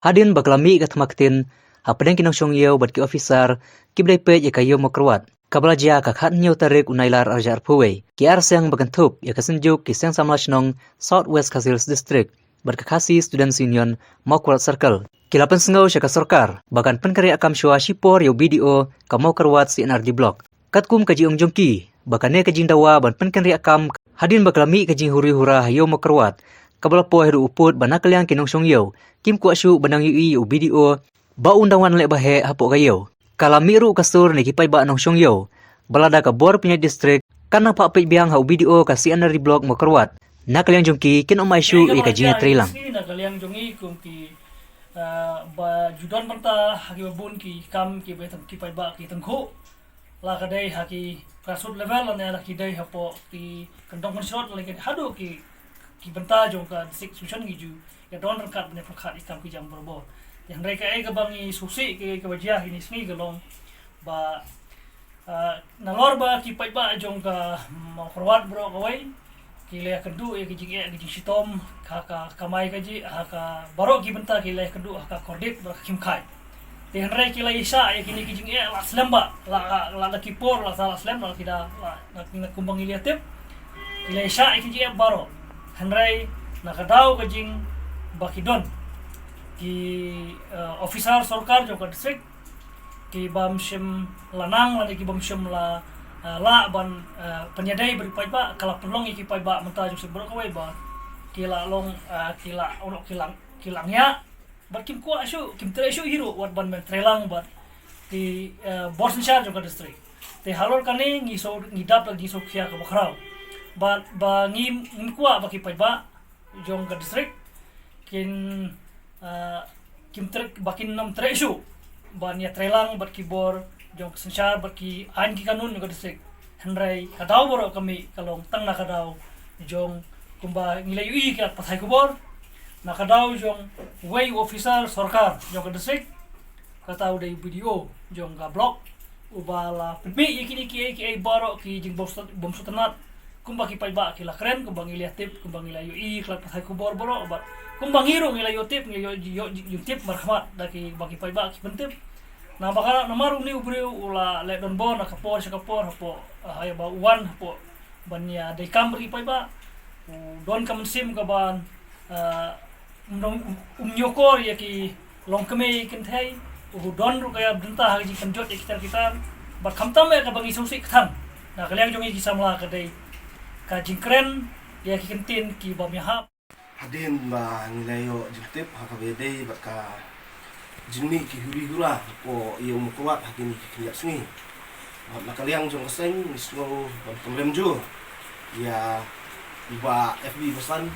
Hadin baklami katmaktin hapdeng kinong syongyo bat ki officer kiblay pe ya kayo makrwat kabalaja kakhat nyo tarik unailar arjar puwe ki arseng bagantup ya kasenjuk ki seng samlashnong Southwest Kazils District berkakasi Students Union Mokwal Circle kilapan sengaw syaka sorkar bagan penkari akam syua shipor yo video kamau karwat si NRD Block katkum kaji jongki bakane kajing dawa ban penkari akam hadin baklami kajing huri-hura yo makrwat kabalapo heru uput banakaliang kinong syongyo kim kuasyu banang yui u video ba undangan le bahe hapo gayo kalami ru kasur ni kipai ba nong syongyo balada ka bor punya distrik kana pa pe biang hau video ka si NRD Block makrwat nakaliang jongki kin omai syu i kajing trilang nakaliang jongi kum ki ba judon banta haki babun ki kam ki betam ki pai ba ki tengko la kadai haki kasut level ne la ki dai hapo ki kandong konshot la ki hadu ki banta jong ka sik susan gi ju ya don kat ne prakhat ikam ki jam berbo yang mereka ke bangi susi ke wajah ini sini gelong ba nalor ba ki pai ba jong ka forward bro kawai ki le kedu e ki jing sitom ka kamai ka ji ka baro ki benta ki le kedu ka kordit ba kim kai te henrai ki la isa e kini ki jing la slamba la ki por la sala slam la kida la kumbang iliatip ki le isa e ki jing baro henrai nakadau ka jing bakidon ki officer sorkar jo ka distrik ki bamshim lanang la ki bamshim la ban penyadai beri pai ba kala pelong iki pai ba menta jo sebro ka wai ba kila long kila ono kilang ya bat kim ko asu kim tre asu hero wat ban men trelang bat ti bosen shar jo ka distrik te halor kani ngi so ngidap lagi so khia ka bakhrau ba ngi kwa ba ki pai ba jong ka distrik kin kim trek bakin nam tresu ban ya trelang bat kibor jong sensar bat ki ain ki kanun juga distrik henrai kadau boro kami kalong tang na kadau jong kumba ngilai ui ki pathai kubor na kadau jong way officer sorkar jong ka distrik katau dei video jong ka blog ubala pimi ikini ki boro ki jing bom sutanat kumba ki pai ba ki la kren kumba ngilai tip kumba ngilai ui ki pathai kubor boro bat kumbang hiro ngila yotip yung tip marhamat daki bagi pai ba ki pentip na baka namaru ni ubri ula le don bon kapor hapo haya ba uwan hapo banya dai kamri pai ba don kamensim ka ban nyokor ya ki longkeme kenthai don ru kaya benta haji kanjot ya kita ba khamtam ya ka bangi susi ktham na kaliang jongi ki samla ka dai ka jingkren ya ki kentin ki bamya hadin ba nilayo jintip hakabede baka jinmi ki huri-hura ko iyo mukuat hakini ki sini nakaliang jong kaseng mismo pemremjo ya iba FB pesan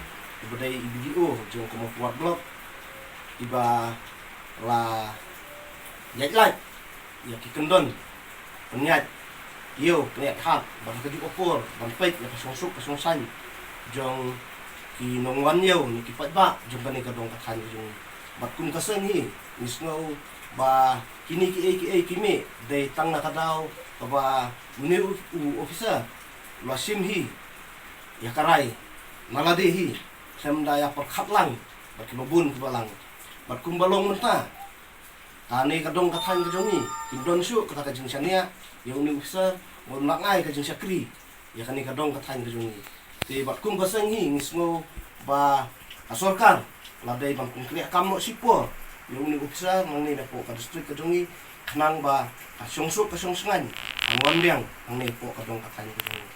iba dai video jong ko mukuat blog iba la like ya ki kendon penyat iyo penyat hat ban kaju opor ban pait ya kasong san jong ki nongwan yo ni ki ba jong kani kadong kathan jong batkum kaseng hi misno ba kini ki me dei tang na kadau ba muni officer lasim hi ya karai malade hi semda ya perkhatlang bat lobun balang batkum balong menta ani kadong kathan jong ni kindon su kata jing sania yang ni officer ngon langai ka jing sakri ya kani kadong kathan jong ni ti batkum kaseng hi ngismo ba asorkar ladai bang konkret kamu sipor yung ni officer mang ni po ka distrik ka jongi kanang ba kasong sengan ang wandang ang ni po kadong katany ka jongi